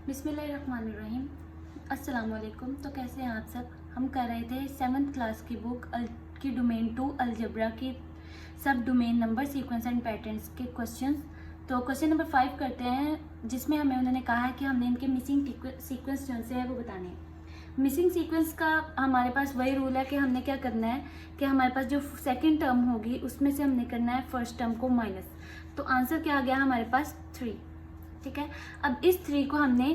बिस्मिल्लाहिर्रहमानिर्रहीम। अस्सलाम वालेकुम। तो कैसे हैं आप सब। हम कर रहे थे 7th क्लास की बुक की डोमेन 2 अलजबरा की सब domain number sequence and patterns के क्वेश्चंस। तो क्वेश्चन नंबर 5 करते हैं, जिसमें हमें उन्होंने कहा है कि हमने इनके मिसिंग सीक्वेंस जो से है वो बताने हैं। मिसिंग सीक्वेंस का हमारे पास वही रूल है कि हमने क्या करना है कि हमारे पास जो सेकंड टर्म होगी उसमें से हमने करना है फर्स्ट टर्म को माइनस। तो आंसर क्या आ गया हमारे पास 3। ठीक है, अब इस 3 को हमने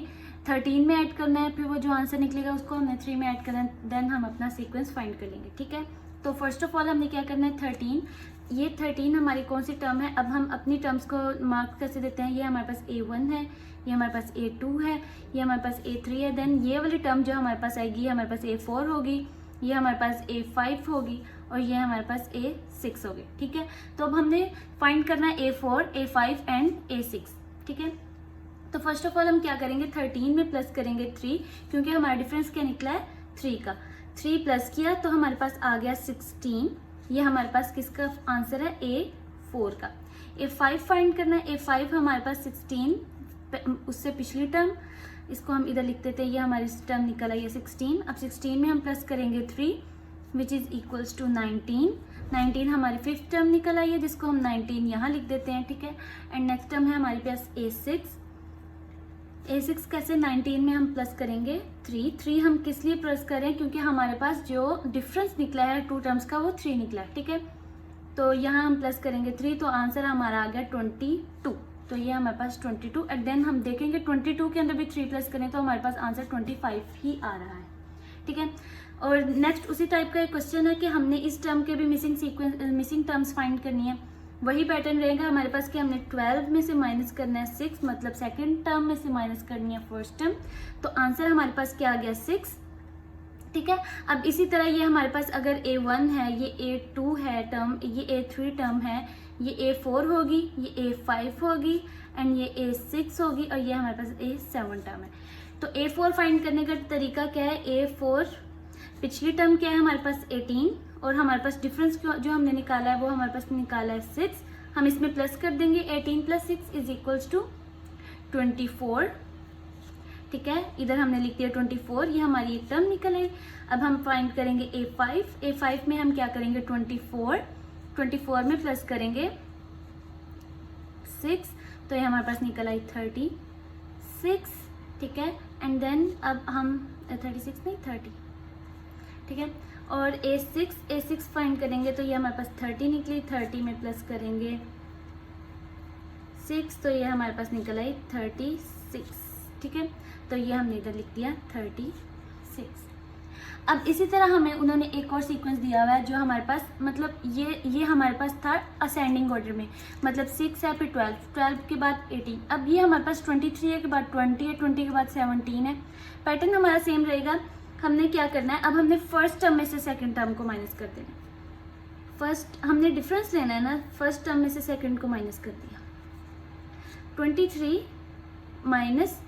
13 में ऐड करना है, फिर वो जो आंसर निकलेगा उसको हमने 3 में ऐड करना है, देन हम अपना सीक्वेंस फाइंड कर लेंगे। ठीक है, तो फर्स्ट ऑफ ऑल हमने क्या करना है 13, ये 13 हमारी कौन सी टर्म है। अब हम अपनी टर्म्स को मार्क कैसे देते हैं, ये हमारे पास A1 है, ये हमारे पास A2 है, ये हमारे पास A3 है, देन ये वाली टर्म जो हमारे पास आएगी ये हमारे पास A4 होगी, ये हमारे पास A5 होगी और ये हमारे पास A6 होगी। ठीक है, तो अब हमने फाइंड करना है A4, A5 एंड A6। ठीक है, तो फर्स्ट ऑफ ऑल हम क्या करेंगे 13 में प्लस करेंगे 3, क्योंकि हमारा डिफरेंस क्या निकला है 3 का। 3 प्लस किया तो हमारे पास आ गया 16। ये हमारे पास किसका आंसर है A4 का। A5 फाइंड करना है, A5 हमारे पास 16 उससे पिछली टर्म, इसको हम इधर लिख देते हैं, ये हमारी टर्म निकल आई है 16। अब 16 में हम प्लस करेंगे 3 विच इज इक्वल्स टू 19। 19 हमारी फिफ्थ टर्म निकल आई है, जिसको हम 19 यहाँ लिख देते हैं। ठीक है, एंड नेक्स्ट टर्म है हमारे पास A6। A6 कैसे 19 में हम प्लस करेंगे 3 हम किस लिए प्लस करें, क्योंकि हमारे पास जो डिफरेंस निकला है 2 टर्म्स का वो 3 निकला है। ठीक है, तो यहाँ हम प्लस करेंगे 3, तो आंसर हमारा आ गया 22। तो ये हमारे पास 22 एंड देन हम देखेंगे 22 के अंदर भी 3 प्लस करें तो हमारे पास आंसर 25 ही आ रहा है। ठीक है, और नेक्स्ट उसी टाइप का एक क्वेश्चन है कि हमने इस टर्म के भी मिसिंग टर्म्स फाइंड करनी है। वही पैटर्न रहेगा हमारे पास कि हमने 12 में से माइनस करना है 6, मतलब सेकंड टर्म में से माइनस करनी है फर्स्ट टर्म। तो आंसर हमारे पास क्या आ गया 6। ठीक है, अब इसी तरह ये हमारे पास अगर A1 है, ये A2 है टर्म, ये A3 टर्म है, ये A4 होगी, ये A5 होगी एंड ये A6 होगी और ये हमारे पास A7 टर्म है। तो A4 फाइंड करने का तरीका क्या है, A4 पिछली टर्म क्या है हमारे पास 18 और हमारे पास डिफरेंस जो हमने निकाला है वो हमारे पास निकाला है 6। हम इसमें प्लस कर देंगे, 18 प्लस 6 इज इक्वल्स टू 24। ठीक है, इधर हमने लिख दिया 24, ये हमारी एक टर्म निकल आई। अब हम फाइंड करेंगे A5 में हम क्या करेंगे 24 में प्लस करेंगे 6, तो ये हमारे पास निकल आई 36। ठीक है, एंड देन अब हम 36 नहीं 30। ठीक है, और A6 फाइंड करेंगे तो ये हमारे पास 30 निकली, 30 में प्लस करेंगे 6, तो ये हमारे पास निकल आई 36। ठीक है, तो ये हमने इधर लिख दिया 36। अब इसी तरह हमें उन्होंने एक और सीक्वेंस दिया हुआ है जो हमारे पास मतलब ये हमारे पास था असेंडिंग ऑर्डर में, मतलब 6 है फिर 12 के बाद 18। अब ये हमारे पास 23 है के बाद 20 है, 20 के बाद 17 है। पैटर्न हमारा सेम रहेगा। हमने क्या करना है, अब हमने फर्स्ट टर्म में से सेकंड टर्म को माइनस कर देना है। फर्स्ट हमने डिफरेंस लेना है ना, फर्स्ट टर्म में से सेकंड को माइनस कर दिया। 23 माइनस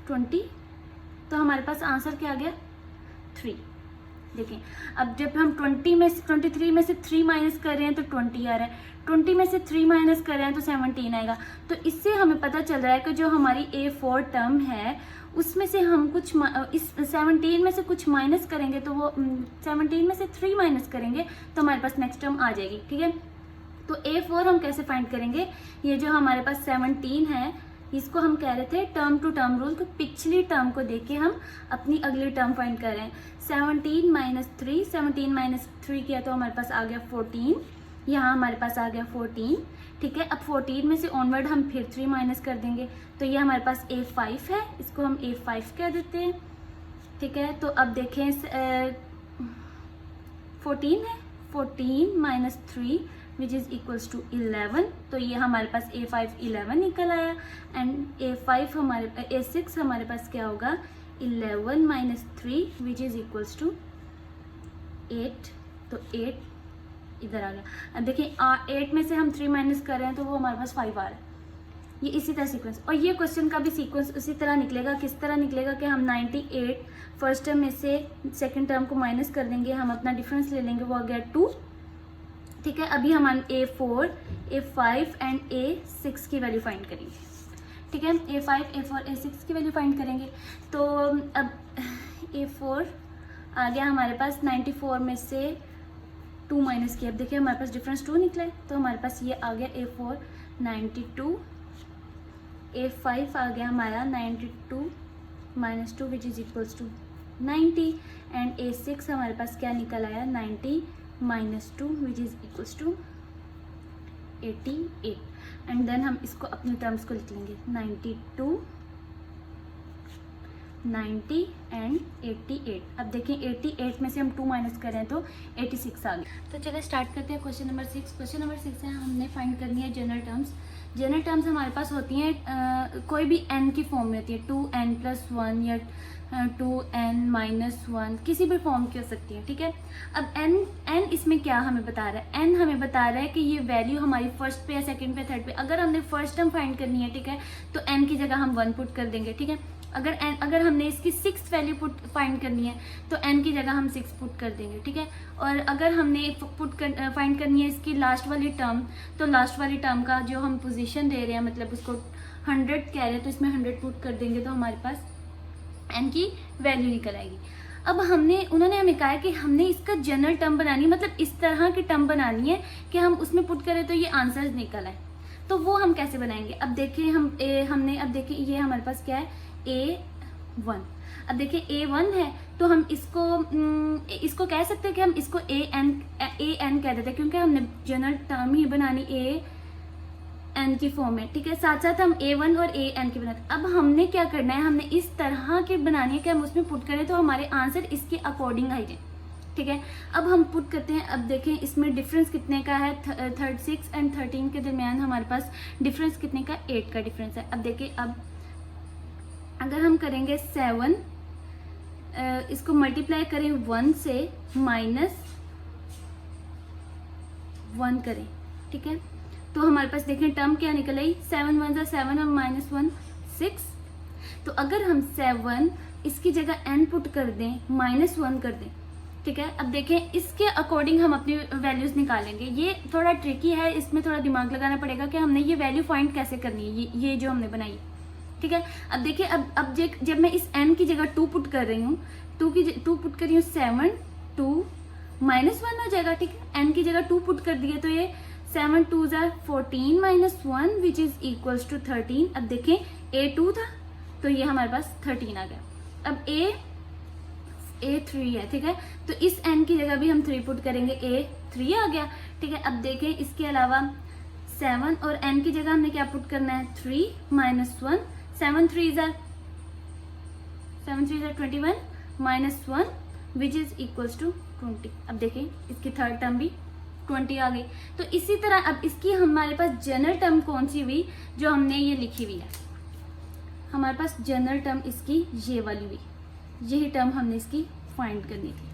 20, तो हमारे पास आंसर क्या आ गया 3। देखें, अब जब हम 23 में से 3 माइनस कर रहे हैं तो 20 आ रहा है, 20 में से 3 माइनस कर रहे हैं तो 17 आएगा। तो इससे हमें पता चल रहा है कि जो हमारी A4 टर्म है उसमें से हम कुछ इस 17 में से कुछ माइनस करेंगे, तो वो 17 में से 3 माइनस करेंगे तो हमारे पास नेक्स्ट टर्म आ जाएगी। ठीक है, तो A4 हम कैसे फाइंड करेंगे, ये जो हमारे पास 17 है इसको हम कह रहे थे टर्म टू टर्म रूल, तो पिछली टर्म को देख के हम अपनी अगली टर्म फाइंड कर रहे हैं। 17 माइनस 3, 17 माइनस 3 किया तो हमारे पास आ गया 14, यहाँ हमारे पास आ गया 14। ठीक है, अब 14 में से ऑनवर्ड हम फिर 3 माइनस कर देंगे, तो ये हमारे पास A5 है, इसको हम A5 कह देते हैं। ठीक है, तो अब देखें 14 है, 14 minus 3 which is equals to 11, तो ये हमारे पास A5 11 निकल आया एंड A6 हमारे पास क्या होगा 11 minus 3 which is equals to 8, तो 8 इधर आ गया। अब देखिए 8 में से हम 3 माइनस कर रहे हैं तो वो हमारे पास 5 आ रहा है। ये इसी तरह सीक्वेंस, और ये क्वेश्चन का भी सीक्वेंस उसी तरह निकलेगा। किस तरह निकलेगा कि हम 98 फर्स्ट टर्म में से सेकंड टर्म को माइनस कर देंगे, हम अपना डिफरेंस ले लेंगे, वो आ गया 2। ठीक है, अभी हम A4, A5 एंड A6 की वैल्यू फाइंड करेंगे। ठीक है। A5, A4, A6 की वैल्यू फाइंड करेंगे। तो अब A4 आ गया हमारे पास 94 में से 2 माइनस किया। अब देखिए हमारे पास डिफरेंस 2 निकला है, तो हमारे पास ये आ गया A4 92, A5 आ गया हमारा 92 minus 2 which is equals to 90 and A6 हमारे पास क्या निकल आया 90 minus 2 which is equals to 88 and then हम इसको अपने टर्म्स को लिख लेंगे 92, 90 एंड 88। अब देखें 88 में से हम 2 माइनस करें तो 86 आ गया। तो चलिए स्टार्ट करते हैं क्वेश्चन नंबर 6। क्वेश्चन नंबर 6 है हमने फाइंड करनी है जनरल टर्म्स। जनरल टर्म्स हमारे पास होती हैं कोई भी n की फॉर्म में होती है, 2n+1 या 2n-1 किसी भी फॉर्म की हो सकती है, ठीक है। अब n इसमें क्या हमें बता रहा है, n हमें बता रहा है कि ये वैल्यू हमारी फर्स्ट पे या सेकंड पे थर्ड पे। अगर हमने फर्स्ट टर्म फाइंड करनी है, ठीक है, तो n की जगह हम 1 पुट कर देंगे, ठीक है। अगर हमने इसकी 6th वैल्यू फाइंड करनी है तो n की जगह हम 6 पुट कर देंगे, ठीक है। और अगर हमने फाइंड करनी है इसकी लास्ट वाली टर्म, तो लास्ट वाली टर्म का जो हम पोजीशन दे रहे हैं, मतलब उसको 100 कह रहे हैं, तो इसमें 100 पुट कर देंगे तो हमारे पास n की वैल्यू निकल आएगी। अब उन्होंने हमें कहा है कि हमने इसका जनरल टर्म बनानी है, मतलब इस तरह की टर्म बनानी है कि हम उसमें पुट करें तो ये आंसर निकल आए। तो वो हम कैसे बनाएंगे, अब देखिए अब देखिए ये हमारे पास क्या है A1। अब देखिए A1 है तो हम इसको कह सकते हैं कि हम इसको AN कह देते हैं, क्योंकि हमने जनरल टर्म ही बनानी AN की फॉर्म है, ठीक है। साथ साथ हम A1 और AN की बनाते। अब हमने क्या करना है, हमने इस तरह की बनानी है कि हम उसमें पुट करें तो हमारे आंसर इसके अकॉर्डिंग आ जाए, ठीक है। अब हम पुट करते हैं। अब देखें इसमें डिफरेंस कितने का है, 36 एंड 13 के दरमियान हमारे पास डिफरेंस कितने का, 8 का डिफरेंस है। अब देखिए अब अगर हम करेंगे 7 इसको मल्टीप्लाई करें 1 से -1 करें, ठीक है, तो हमारे पास देखें टर्म क्या निकल आई, 7 1 ज़ा 7 और -1 6। तो अगर हम 7 इसकी जगह n पुट कर दें, -1 कर दें, ठीक है। अब देखें इसके अकॉर्डिंग हम अपनी वैल्यूज़ निकालेंगे। ये थोड़ा ट्रिकी है, इसमें थोड़ा दिमाग लगाना पड़ेगा कि हमने ये वैल्यू फाइंड कैसे करनी है, ये जो हमने बनाई, ठीक है। अब देखिए अब जब मैं इस n की जगह 2 पुट कर रही हूँ, 2 पुट कर रही हूँ 7 2 -1 हो जाएगा, ठीक है। n की जगह 2 पुट कर दिए तो ये 7 2 ज़ा 14 -1 विच इज इक्वल्स टू 13। अब देखें A2 था तो ये हमारे पास 13 आ गया। अब A3 है, ठीक है, तो इस n की जगह भी हम 3 पुट करेंगे, A3 आ गया, ठीक है। अब देखें इसके अलावा 7 और n की जगह हमने क्या पुट करना है, 3 -1, 7 3 ज़ा 21 -1 विच इज इक्वल्स टू 20। अब देखें इसकी थर्ड टर्म भी 20 आ गई। तो इसी तरह अब इसकी हमारे पास जनरल टर्म कौन सी हुई, जो हमने ये लिखी हुई है, हमारे पास जनरल टर्म इसकी ये वाली हुई, यही टर्म हमने इसकी फाइंड करनी थी,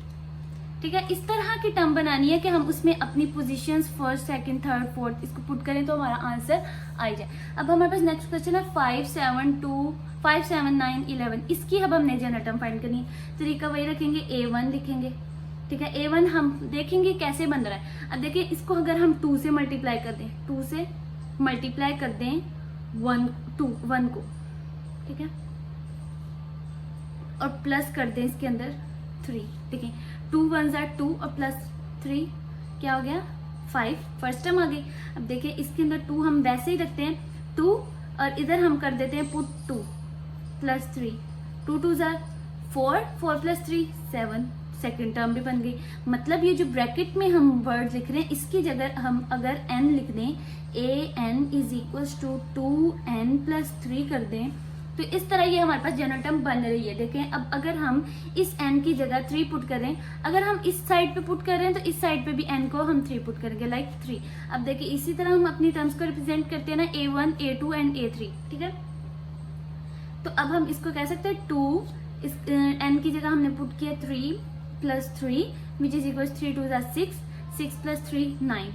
ठीक है। इस तरह की टर्म बनानी है कि हम उसमें अपनी positions first second third fourth इसको पुट करें तो हमारा आंसर आ जाए। अब हमारे पास नेक्स्ट क्वेश्चन है 5 7 9 11। इसकी अब हमने जनरल टर्म फाइंड करनी है। तरीका वही रखेंगे, A1 लिखेंगे, ठीक है। A1 हम देखेंगे कैसे बन रहा है। अब देखिए इसको अगर हम 2 से मल्टीप्लाई कर दें, 2 से मल्टीप्लाई कर दें 1 को, ठीक है, और प्लस कर दें इसके अंदर 3, देखिए 2 1 ज़ा 2 और प्लस 3 क्या हो गया 5, फर्स्ट टर्म आ गई। अब देखिए इसके अंदर 2 हम वैसे ही रखते हैं 2 और इधर हम कर देते हैं पुट 2 प्लस 3, 2 2 ज़ा 4, 4 प्लस 3 7, सेकेंड टर्म भी बन गई। मतलब ये जो ब्रैकेट में हम वर्ड लिख रहे हैं इसकी जगह हम अगर n लिख दें, an is equals to 2n plus 3 कर दें, तो इस तरह ये हमारे पास जनरल टर्म बन रही है। देखें अब अगर हम इस n की जगह 3 पुट करें, अगर हम इस साइड पे पुट कर रहे हैं तो इस साइड पे भी n को हम 3 पुट करेंगे, लाइक 3। अब देखिए इसी तरह हम अपनी टर्म्स को रिप्रेजेंट करते हैं ना, A1 A2 एंड A3, ठीक है। तो अब हम इसको कह सकते हैं 2, इस n की जगह हमने पुट किया 3 प्लस 3 विच इज इक्वल 3 2 ज़ा 6, 6 प्लस 3 9।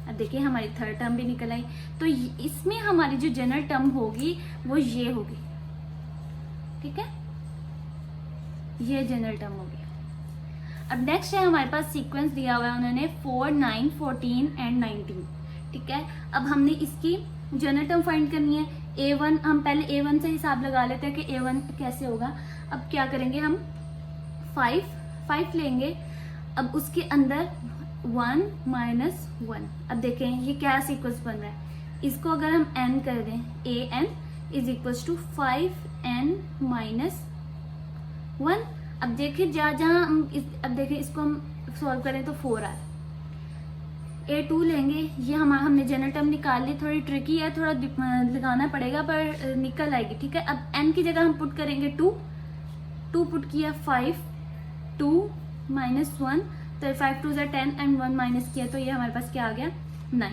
अब देखिए हमारी थर्ड टर्म भी निकल आई। तो इसमें हमारी जो जनरल टर्म होगी वो ये होगी, ठीक है, ये जनरल टर्म होगी। अब नेक्स्ट है हमारे पास सीक्वेंस दिया हुआ है उन्होंने 4 9 14 एंड 19, ठीक है। अब हमने इसकी जनरल टर्म फाइंड करनी है। A1 हम पहले A1 से हिसाब लगा लेते हैं कि A1 कैसे होगा। अब क्या करेंगे हम 5 लेंगे, अब उसके अंदर 1 माइनस 1। अब देखें ये क्या सीक्वेंस बन रहा है, इसको अगर हम n कर दें an is equals to 5n minus 1। अब देखिए जहाँ हम अब देखिए इसको हम सॉल्व करें तो 4r। A2 लेंगे, ये हमने जनरल टर्म निकाल ली, थोड़ी ट्रिकी है, थोड़ा लगाना पड़ेगा पर निकल आएगी, ठीक है। अब n की जगह हम पुट करेंगे 2 पुट किया 5, 2 माइनस 1, तो 5 2 10 एंड 1 माइनस किया तो ये हमारे पास क्या आ गया 9।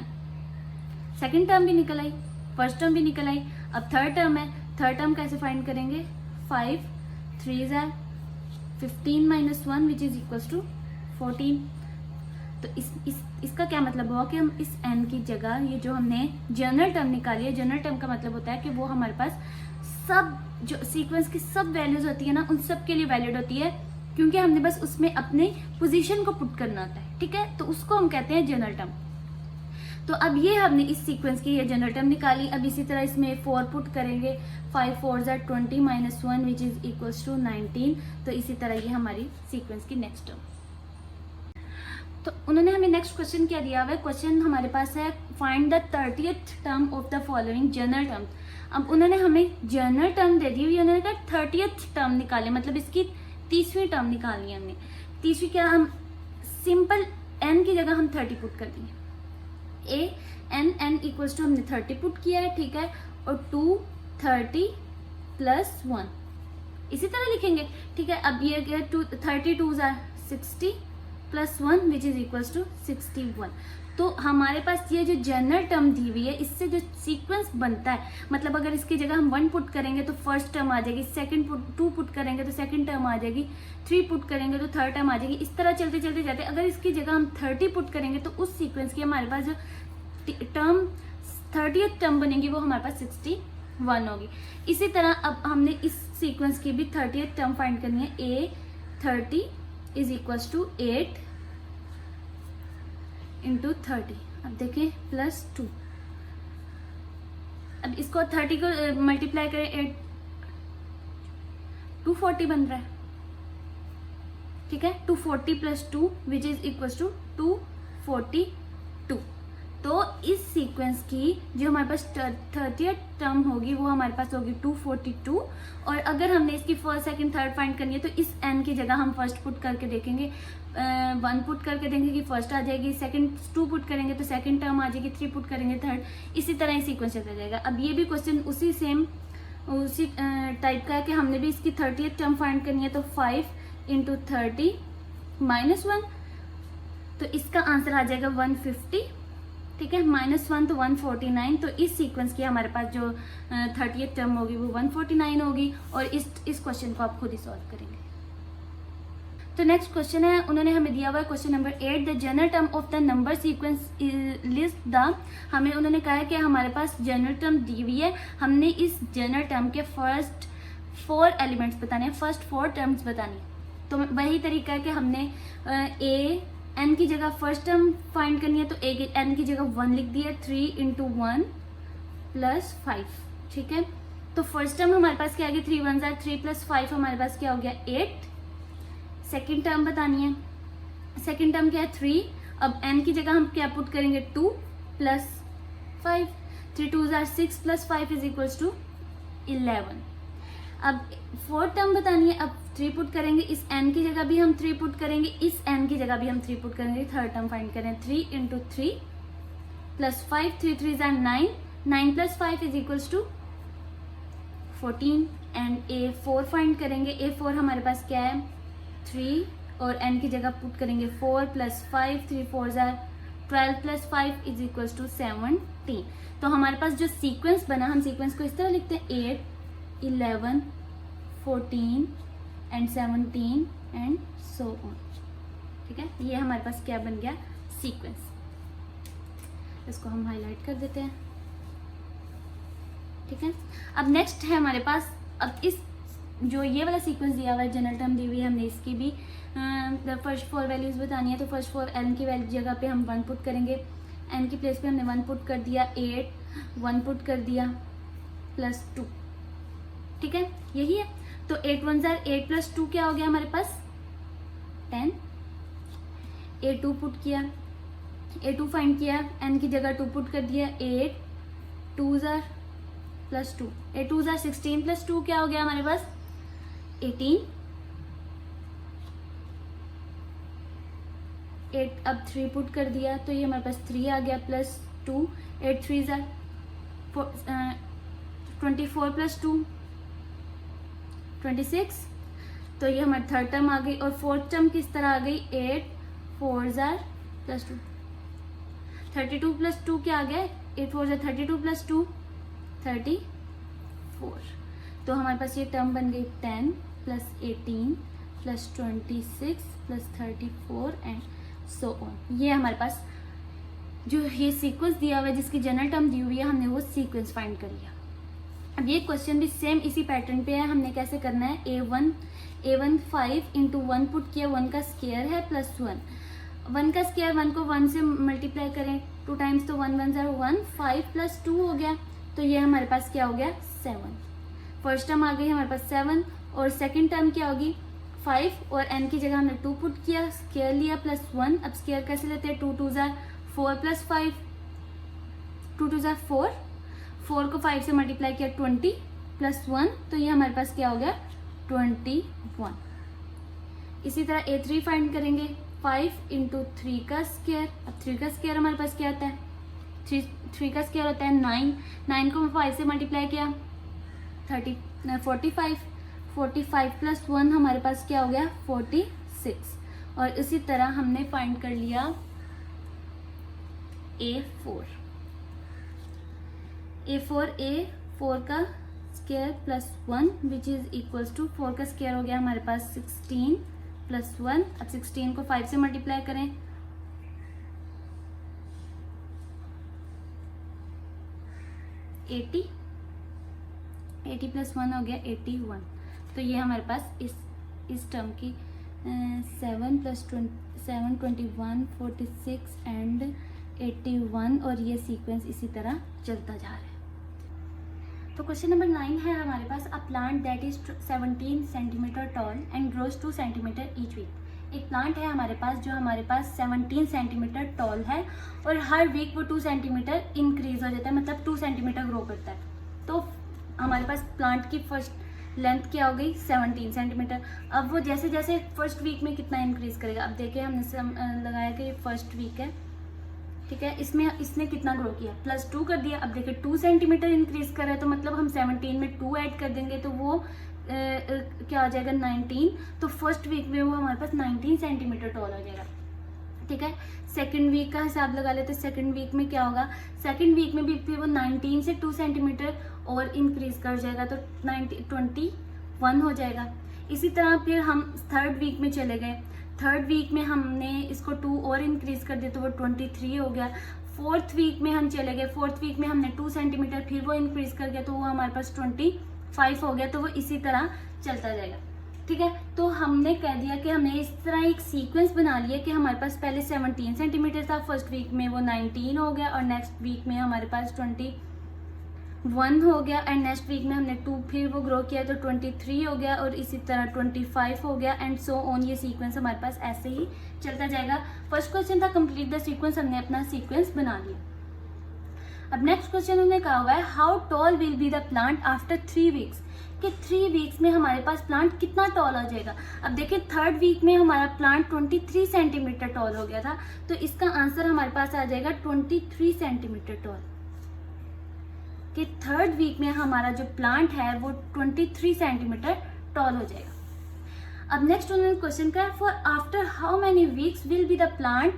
सेकेंड टर्म भी निकल आई, फर्स्ट टर्म भी निकल आई। अब थर्ड टर्म है, थर्ड टर्म कैसे फाइंड करेंगे, 5 3 15 minus 1 which is equals to 14। तो इसका क्या मतलब हुआ कि हम इस n की जगह ये जो हमने जनरल टर्म निकाली है, जनरल टर्म का मतलब होता है कि वो हमारे पास सब जो सीक्वेंस की सब वैल्यूज होती है ना उन सब के लिए वैलिड होती है, क्योंकि हमने बस उसमें अपने पोजीशन को पुट करना होता है, ठीक है। तो उसको हम कहते हैं जनरल टर्म। तो अब ये हमने इस सीक्वेंस की ये जनरल टर्म निकाली। अब इसी तरह इसमें 4 पुट करेंगे, 5 4 20 minus 1 which is equals to 19। तो इसी तरह ये हमारी सीक्वेंस की नेक्स्ट टर्म। तो उन्होंने हमें नेक्स्ट क्वेश्चन क्या दिया हुआ है, क्वेश्चन हमारे पास है find the 30th term of the following general term. अब उन्होंने हमें जनरल टर्म दे दी हुई, उन्होंने कहा 30th टर्म निकाले, मतलब इसकी 30वीं टर्म निकालनी है हमने। 30वीं क्या, हम सिंपल n की जगह हम 30 पुट कर देंगे। n इक्वल्स टू हमने 30 पुट किया है, ठीक है, और 2 30 प्लस 1 इसी तरह लिखेंगे, ठीक है। अब ये 32 60 plus 1 which is equals to 61। तो हमारे पास ये जो जनरल टर्म दी हुई है, इससे जो सीक्वेंस बनता है, मतलब अगर इसकी जगह हम 1 पुट करेंगे तो फर्स्ट टर्म आ जाएगी, सेकंड 2 पुट करेंगे तो सेकंड टर्म आ जाएगी, 3 पुट करेंगे तो थर्ड टर्म आ जाएगी, इस तरह चलते चलते जाते। अगर इसकी जगह हम 30 पुट करेंगे तो उस सीक्वेंस की हमारे पास जो टर्म 30th टर्म बनेगी वो हमारे पास 61 होगी। इसी तरह अब हमने इस सीक्वेंस की भी 30th टर्म फाइंड करनी है। A30 is equals to 8 into 30। अब देखें प्लस 2। अब इसको 30 को मल्टीप्लाई करें 8 240 बन रहा है, ठीक है। 240 plus 2 which is equals to 242। तो इस सीक्वेंस की जो हमारे पास 30th टर्म होगी वो हमारे पास होगी 242। और अगर हमने इसकी फर्स्ट सेकंड थर्ड फाइंड करनी है तो इस n की जगह हम फर्स्ट पुट करके देखेंगे, 1 पुट करके देखेंगे कि फर्स्ट आ जाएगी, सेकंड 2 पुट करेंगे तो सेकंड टर्म आ जाएगी, 3 पुट करेंगे थर्ड, इसी तरह ही सीक्वेंस चलता जाएगा। अब ये भी क्वेश्चन उसी टाइप का है कि हमने भी इसकी 30th टर्म फाइंड करनी है, तो 5 इंटू 30 माइनस 1, तो इसका आंसर आ जाएगा 150, ठीक है। -1 तो 149। तो इस सीक्वेंस की हमारे पास जो 30th टर्म होगी वो 149 होगी। और इस क्वेश्चन को आप खुद ही सॉल्व करेंगे। तो नेक्स्ट क्वेश्चन है, उन्होंने हमें दिया हुआ है question number 8, the general term of the number sequence list the. हमें उन्होंने कहा है कि हमारे पास जनरल टर्म दी हुई है, हमने इस जनरल टर्म के फर्स्ट 4 एलिमेंट्स बताने हैं, फर्स्ट 4 टर्म्स बतानी है। तो वही तरीका है कि हमने n की जगह फर्स्ट टर्म फाइंड करनी है, तो n की जगह 1 लिख दिया, 3 इंटू 1 प्लस 5, ठीक है। तो फर्स्ट टर्म हमारे पास क्या आ गया, 3 1 3 प्लस 5 हमारे पास क्या हो गया 8। सेकेंड टर्म बतानी है, सेकेंड टर्म क्या है 3। अब n की जगह हम क्या पुट करेंगे 2 plus 5, 3 2 6 plus 5 is equals to 11। अब फोर्थ टर्म बतानी है, अब 3 पुट करेंगे, इस n की जगह भी हम 3 पुट करेंगे, इस n की जगह भी हम 3 पुट करेंगे। थर्ड टर्म फाइंड करें, 3 into 3 plus 5, 3 3 9, 9 plus 5 is equals to 14। And A4 find करेंगे, A4 हमारे पास क्या है 3 और n की जगह पुट करेंगे 4 plus 5, 3 4 12 plus 5 is equals to 17। तो हमारे पास जो सीक्वेंस बना, हम सीक्वेंस को इस तरह लिखते हैं 8 11 14 एंड 17 एंड सो ऑन, ठीक है। ये हमारे पास क्या बन गया सीक्वेंस। इसको हम हाईलाइट कर देते हैं, ठीक है। अब नेक्स्ट है हमारे पास, अब इस जो ये वाला सीक्वेंस दिया हुआ है, जनरल टर्म दी हुई है, हमने इसकी भी फर्स्ट 4 वैल्यूज बतानी है। तो फर्स्ट 4 n की वैल्यू जगह पे हम 1 पुट करेंगे, n की प्लेस पे हमने 1 पुट कर दिया, 8 1 पुट कर दिया, प्लस 2, ठीक है, यही है। तो 8 1 जार 8 प्लस 2 क्या हो गया हमारे पास 10। A2 पुट किया, A2 फाइंड किया, n की जगह 2 पुट कर दिया, 8 2 जार प्लस 2, 8 2 जार 16 प्लस 2 क्या हो गया हमारे पास 18। 8 अब 3 पुट कर दिया तो ये हमारे पास 3 आ गया प्लस 2, 8 3 जार 24 प्लस 2 26। तो ये हमारी थर्ड टर्म आ गई। और फोर्थ टर्म किस तरह आ गई 8 4 जार प्लस 2, 32 प्लस 2 क्या आ गया 8 4 जार 32 प्लस 2 34। तो हमारे पास ये टर्म बन गई 10 plus 18 plus 26 plus 34 and so on. ये हमारे पास जो ये सीक्वेंस दिया हुआ है जिसकी जनरल टर्म दी हुई है हमने वो सीक्वेंस फाइंड कर लिया। अब ये क्वेश्चन भी सेम इसी पैटर्न पे है। हमने कैसे करना है a1 5 इंटू 1 पुट किया, 1 का स्केयर है प्लस 1 का स्केयर 1 को 1 से मल्टीप्लाई करें 2 टाइम्स तो 1 1 0 1 5 प्लस 2 हो गया। तो ये हमारे पास क्या हो गया 7। फर्स्ट टर्म आ गई हमारे पास 7 और सेकंड टर्म क्या होगी 5 और n की जगह हमने 2 पुट किया, स्केयर लिया प्लस 1। अब स्केयर कैसे लेते हैं 2 2 जार 4 प्लस 5 2 2 जार 4 को 5 से मल्टीप्लाई किया 20 प्लस 1 तो ये हमारे पास क्या हो गया 21। इसी तरह a3 फाइंड करेंगे 5 इंटू 3 का स्केयर। अब 3 का स्केयर हमारे पास क्या आता है 3 का स्केयर होता है 9 को 5 से मल्टीप्लाई किया 45 प्लस 1 हमारे पास क्या हो गया 46। और इसी तरह हमने फाइंड कर लिया A4 का square plus 1 which is equals to 4 का स्केयर हो गया हमारे पास 16 प्लस 1। अब 16 को 5 से मल्टीप्लाई करें 80 प्लस 1 हो गया 81। तो ये हमारे पास इस टर्म की 7 प्लस 7 21 46 एंड 81 और ये सीक्वेंस इसी तरह चलता जा रहा है। तो क्वेश्चन नंबर 9 है हमारे पास a plant that is 17 centimetre tall and grows 2 centimetre each week. एक प्लांट है हमारे पास जो हमारे पास 17 सेंटीमीटर टॉल है और हर वीक वो 2 सेंटीमीटर इंक्रीज हो जाता है, मतलब 2 सेंटीमीटर ग्रो करता है। तो हमारे पास प्लांट की फर्स्ट लेंथ क्या हो गई 17 सेंटीमीटर। अब वो जैसे जैसे फर्स्ट वीक में कितना इंक्रीज करेगा। अब देखिए हमने लगाया कि ये फर्स्ट वीक है, ठीक है, इसने कितना ग्रो किया प्लस 2 कर दिया। अब देखिए 2 सेंटीमीटर इंक्रीज कर रहा है तो मतलब हम 17 में 2 ऐड कर देंगे तो वो क्या हो जाएगा 19। तो फर्स्ट वीक में वो हमारे पास 19 सेंटीमीटर टॉल हो जाएगा, ठीक है। सेकंड वीक का हिसाब लगा लेते हैं। सेकंड वीक में क्या होगा सेकंड वीक में भी फिर वो 19 से 2 सेंटीमीटर और इंक्रीज कर जाएगा तो 21 हो जाएगा। इसी तरह फिर हम थर्ड वीक में चले गए। थर्ड वीक में हमने इसको 2 और इंक्रीज कर दिया तो वो 23 हो गया। फोर्थ वीक में हम चले गए, फोर्थ वीक में हमने 2 सेंटीमीटर फिर वो इंक्रीज कर गया तो वो हमारे पास 25 हो गया। तो वो इसी तरह चलता जाएगा, ठीक है। तो हमने कह दिया कि हमने इस तरह एक सीक्वेंस बना लिया कि हमारे पास पहले 17 सेंटीमीटर था, फर्स्ट वीक में वो 19 हो गया और नेक्स्ट वीक में हमारे पास 21 हो गया एंड नेक्स्ट वीक में हमने 2 फिर वो ग्रो किया तो 23 हो गया और इसी तरह 25 हो गया एंड सो ऑन। ये सीक्वेंस हमारे पास ऐसे ही चलता जाएगा। फर्स्ट क्वेश्चन था कंप्लीट द सीक्वेंस, हमने अपना सीक्वेंस बना लिया। अब नेक्स्ट क्वेश्चन उन्होंने कहा हुआ है how tall will be the plant after 3 weeks, कि 3 वीक्स में हमारे पास प्लांट कितना टॉल हो जाएगा। अब देखिए थर्ड वीक में हमारा प्लांट 23 सेंटीमीटर टॉल हो गया था तो इसका आंसर हमारे पास आ जाएगा 23 सेंटीमीटर टॉल, कि थर्ड वीक में हमारा जो प्लांट है वो 23 सेंटीमीटर टॉल हो जाएगा। अब नेक्स्ट उन्होंने क्वेश्चन किया for after how many weeks will be the plant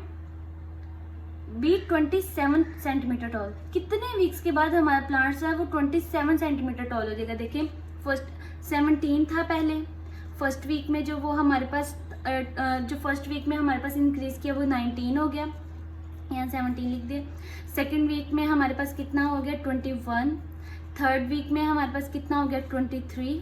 be 27 centimetre tall, कितने वीक्स के बाद हमारा प्लांट जो है वो 27 सेंटीमीटर टॉल हो जाएगा। देखिए फर्स्ट 17 था पहले, फर्स्ट वीक में जो वो हमारे पास जो फर्स्ट वीक में हमारे पास इंक्रीज किया वो 19 हो गया, यहाँ 17 लिख दिया। सेकेंड वीक में हमारे पास कितना हो गया 21, थर्ड वीक में हमारे पास कितना हो गया 23,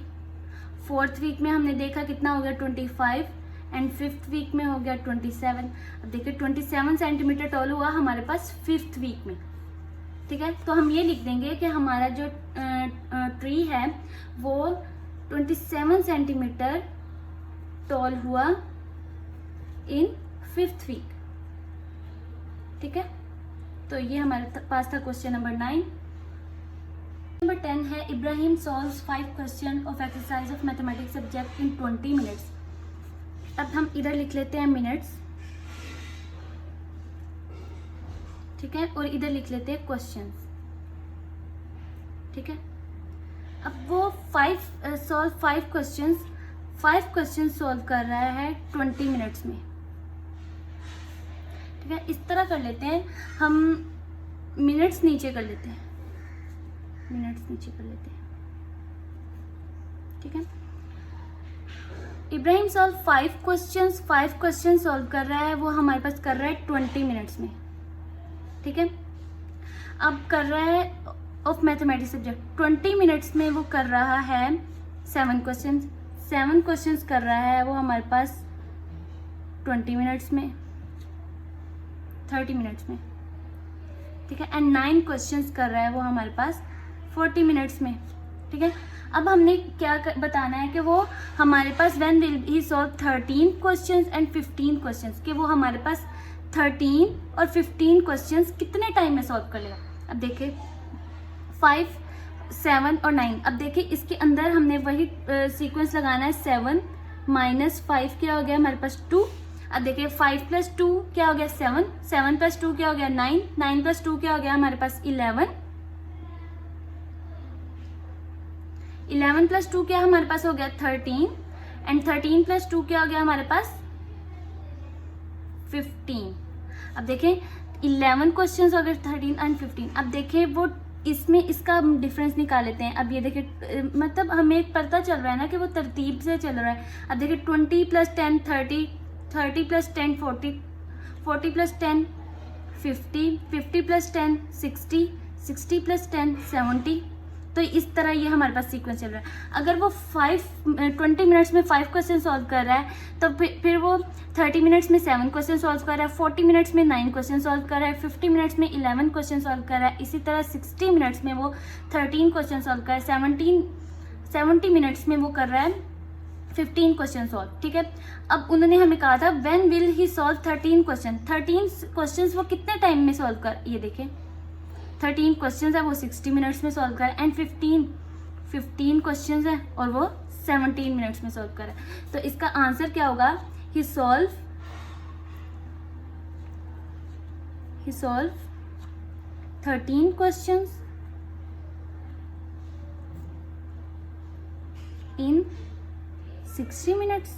फोर्थ वीक में हमने देखा कितना हो गया 25 एंड फिफ्थ वीक में हो गया 27। अब देखिए 27 सेंटीमीटर टॉल हुआ हमारे पास फिफ्थ वीक में, ठीक है। तो हम ये लिख देंगे कि हमारा जो ट्री है वो 27 सेंटीमीटर टॉल हुआ इन 5th वीक, ठीक है। तो ये हमारे पास था क्वेश्चन नंबर 9। नंबर 10 है Ibrahim solves 5 question of exercise of mathematics subject in 20 minutes. अब हम इधर लिख लेते हैं मिनट्स, ठीक है, और इधर लिख लेते हैं क्वेश्चंस, ठीक है। अब वो 5 क्वेश्चन सॉल्व कर रहा है 20 मिनट्स में, ठीक है। इस तरह कर लेते हैं हम, मिनट्स नीचे कर लेते हैं, ठीक है। इब्राहिम सॉल्व 5 क्वेश्चन सॉल्व कर रहा है, वो हमारे पास कर रहा है 20 मिनट्स में, ठीक है। अब कर रहा है ऑफ मैथमेटिक्स सब्जेक्ट 20 मिनट्स में वो कर रहा है 7 क्वेश्चंस कर रहा है वो हमारे पास 20 मिनट्स में, 30 मिनट्स में, ठीक है। एंड 9 क्वेश्चंस कर रहा है वो हमारे पास 40 मिनट्स में, ठीक है। अब हमने क्या बताना है कि वो हमारे पास when will he solve 13 questions and 15 questions, कि वो हमारे पास 13 और 15 क्वेश्चंस कितने टाइम में सॉल्व कर लेगा। अब देखिए 5, 7 और 9। अब देखिए इसके अंदर हमने वही सीक्वेंस लगाना है, 7 - 5 क्या हो गया हमारे पास 2। अब देखिए 5 + 2 क्या हो गया 7, 7 + 2 क्या हो गया 9, 9 + 2 क्या हो गया हमारे पास 11, 11 + 2 क्या हमारे पास हो गया 13, एंड 13 + 2 क्या हो गया हमारे पास 15। अब देखें 11 क्वेश्चंस हो गए 13 एंड 15। अब देखें वो इसमें इसका डिफरेंस निकाल लेते हैं। अब ये देखिए मतलब हमें पता चल रहा है ना कि वो तरतीब से चल रहा है। अब देखिए 20 + 10 30, 30 + 10 40, 40 + 10 50, 50 + 10 60, 60 + 10 70। तो इस तरह ये हमारे पास सीक्वेंस चल रहा है। अगर वो 20 मिनट्स में 5 क्वेश्चन सॉल्व कर रहा है तो फिर वो 30 मिनट्स में 7 क्वेश्चन सॉल्व कर रहा है, 40 मिनट्स में 9 क्वेश्चन सॉल्व कर रहा है, 50 मिनट्स में 11 क्वेश्चन सॉल्व कर रहा है, इसी तरह 60 मिनट्स में वो 13 क्वेश्चन सॉल्व कर रहा है, 70 मिनट्स में वो कर रहा है 15 क्वेश्चन सॉल्व, ठीक है। अब उन्होंने हमें कहा था when will he solve 13 question, 13 question वो कितने टाइम में सॉल्व कर, ये देखें 13 क्वेश्चन है वो 60 मिनट्स में सॉल्व कर, एंड 15 क्वेश्चन है और वो 17 मिनट्स में सॉल्व कर रहा है। तो इसका आंसर क्या होगा, ही solve 13 questions in 60 minutes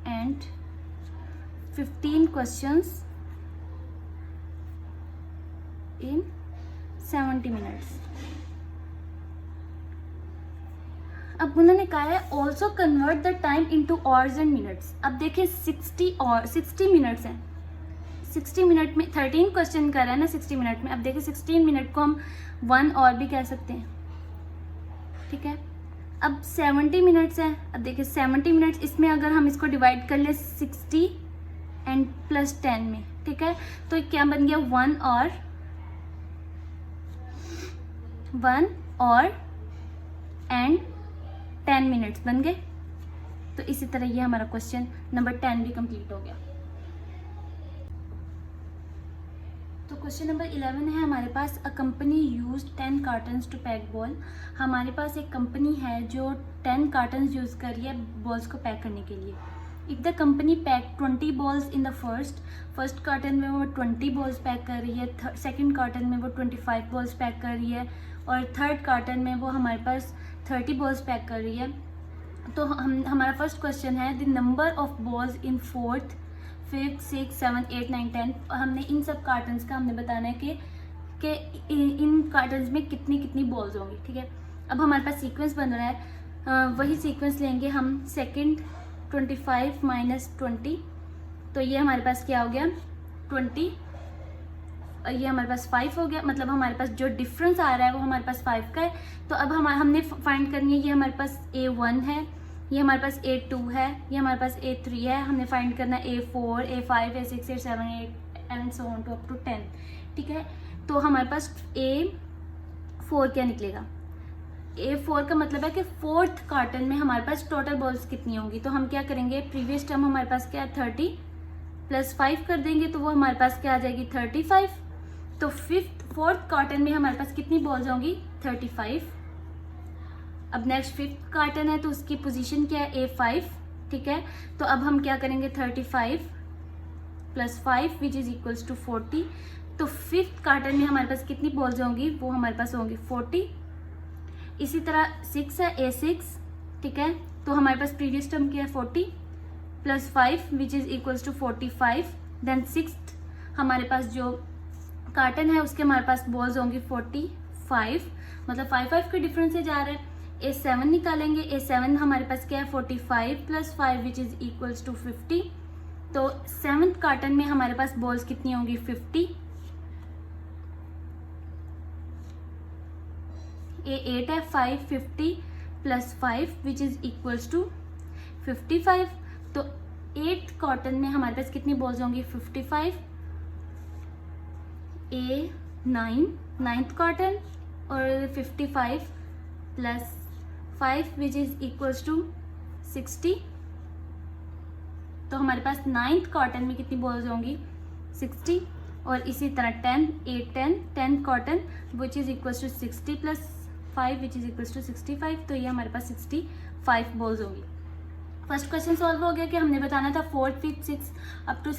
and 15 questions in 70 minutes. अब उन्होंने कहा है also convert the time into hours and minutes. अब देखिए 60 मिनट्स हैं, 60 मिनट में 13 क्वेश्चन कर रहे हैं ना 60 मिनट में। अब देखिए 16 मिनट को हम 1 और भी कह सकते हैं, ठीक है। अब 70 मिनट्स है, अब देखिए 70 मिनट्स, इसमें अगर हम इसको डिवाइड कर ले 60 एंड प्लस 10 में, ठीक है, तो क्या बन गया 1 और एंड 10 मिनट्स बन गए। तो इसी तरह ये हमारा क्वेश्चन नंबर 10 भी कंप्लीट हो गया। तो क्वेश्चन नंबर 11 है हमारे पास, a company use 10 cartons to pack ball. हमारे पास एक कंपनी है जो 10 कार्टन्स यूज़ कर रही है बॉल्स को पैक करने के लिए। If the company pack 20 balls in the first carton में वो 20 बॉल्स पैक कर रही है, सेकेंड कार्टन में वो 25 बॉल्स पैक कर रही है, और थर्ड कार्टन में वो हमारे पास 30 बॉल्स पैक कर रही है। तो हमारा फर्स्ट क्वेश्चन है the number of balls in 4th, 5th, 6th, 7th, 8th, 9th, 10th। हमने इन सब कार्टन्स का हमने बताना है कि इन कार्टन्स में कितनी कितनी बॉल्स होंगी, ठीक है। अब हमारे पास सीक्वेंस बन रहा है, वही सीक्वेंस लेंगे हम। सेकंड 25 माइनस 20, तो ये हमारे पास क्या हो गया 20, ये हमारे पास 5 हो गया। मतलब हमारे पास जो डिफरेंस आ रहा है वो हमारे पास 5 का है। तो अब हमने फाइंड करनी है, ये हमारे पास A1 है, ये हमारे पास A2 है, ये हमारे पास A3 है, हमने फाइंड करना है A4, A5, A6, A7, A8 and so on to up to 10। ठीक है, तो हमारे पास A4 क्या निकलेगा? A4 का मतलब है कि फोर्थ कार्टन में हमारे पास टोटल बॉल्स कितनी होंगी। तो हम क्या करेंगे, प्रीवियस टर्म हमारे पास क्या है 30 प्लस 5 कर देंगे तो वो हमारे पास क्या आ जाएगी 35। तो फोर्थ कार्टन में हमारे पास कितनी बॉल्स होंगी 35। अब नेक्स्ट फिफ्थ कार्टन है तो उसकी पोजीशन क्या है A5। ठीक है, तो अब हम क्या करेंगे 35 plus 5 which is equals to 40। तो फिफ्थ कार्टन में हमारे पास कितनी बॉल्स होंगी, वो हमारे पास होंगी 40। इसी तरह 6 है A6। ठीक है, तो हमारे पास प्रीवियस टर्म क्या है 40 plus 5 which is equals to 45। Then sixth हमारे पास जो कार्टन है उसके हमारे पास बॉल्स होंगी 45, मतलब 5 के डिफरेंस से जा रहे हैं। A7 निकालेंगे, A7 हमारे पास क्या है 45 plus 5 which is equals to 50। तो सेवन्थ कार्टन में हमारे पास बॉल्स कितनी होंगी 50। A8 है 550 plus 5 which is equals to 55। तो एट्थ कॉटन में हमारे पास कितनी बॉल्स होंगी 55। A9 नाइन्थ कॉटन और 55 plus 5 which is equals to 60। तो हमारे पास नाइन्थ कॉटन में कितनी बॉल्स होंगी 60। और इसी तरह 10 A10 tenth carton which is equals to 60 plus 5 which is equals to 65। तो ये हमारे पास 65 बॉल्स होंगी। फर्स्ट क्वेश्चन सॉल्व हो गया कि हमने बताना था fourth fifth six up to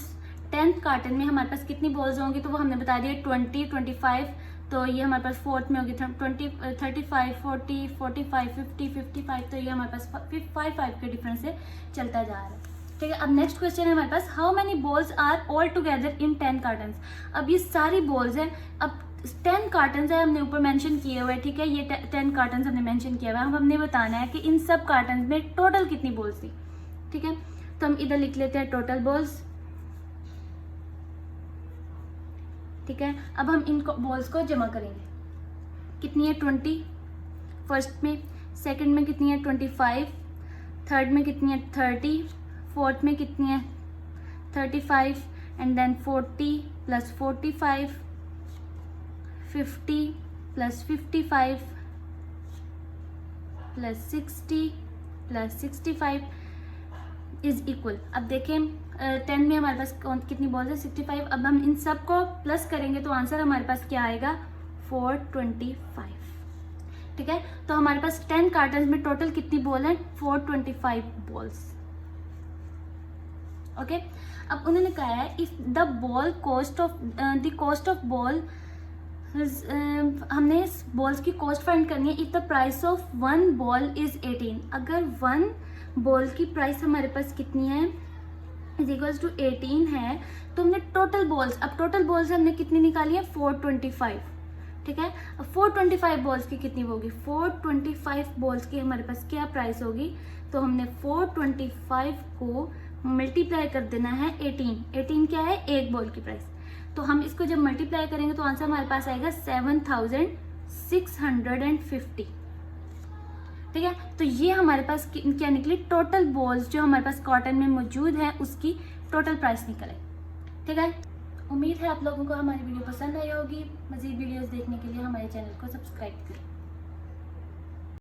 10th carton में हमारे पास कितनी बॉल्स होंगी, तो वो हमने बता दिया 20, 25। तो ये हमारे पास फोर्थ में होगी 20, 35, 40, 45, 50, 55। तो ये हमारे पास 5 के डिफरेंस से चलता जा रहा है। ठीक है, अब नेक्स्ट क्वेश्चन है हमारे पास, how many balls are all together in 10 cartons. अब ये सारी बॉल्स हैं, अब 10 कार्टन्स है हमने ऊपर मेंशन किए हुए। ठीक है, ये 10 कार्टन्स हमने मेंशन किया हुआ है। हमने बताना है कि इन सब कार्टन्स में टोटल कितनी बॉल्स थी। ठीक है, तो हम इधर लिख लेते हैं टोटल बॉल्स। ठीक है, अब हम इन बॉल्स को जमा करेंगे। कितनी है 20 फर्स्ट में, सेकंड में कितनी है 25, थर्ड में कितनी है 30, फोर्थ में कितनी है 35 and then 40 plus 45, 50 plus 55 plus 60 plus 65 is equal. अब देखें 10 में हमारे पास कितनी बॉल्स है 65। अब हम इन सब को प्लस करेंगे तो आंसर हमारे पास क्या आएगा 425। ठीक है, तो हमारे पास 10 कार्टन्स में टोटल कितनी बॉल है 425 बॉल्स। ओके, अब उन्होंने कहा है if the ball cost of ball, हमने इस बॉल्स की कॉस्ट फाइंड करनी है। If the price of 1 ball is 18, अगर 1 बॉल की प्राइस हमारे पास कितनी है इज इक्वल्स टू 18 है, तो हमने टोटल बॉल्स, अब टोटल बॉल्स हमने कितनी निकाली है 425। ठीक है, अब 425 बॉल्स की कितनी होगी 425 बॉल्स की हमारे पास क्या प्राइस होगी, तो हमने 425 को मल्टीप्लाई कर देना है 18 क्या है एक बॉल की प्राइस। तो हम इसको जब मल्टीप्लाई करेंगे तो आंसर हमारे पास आएगा 7650। ठीक है, तो ये हमारे पास क्या निकली टोटल बॉल्स जो हमारे पास कॉटन में मौजूद है उसकी टोटल प्राइस निकले। ठीक है, उम्मीद है आप लोगों को हमारी वीडियो पसंद आई होगी। मज़ीद वीडियोस देखने के लिए हमारे चैनल को सब्सक्राइब करें।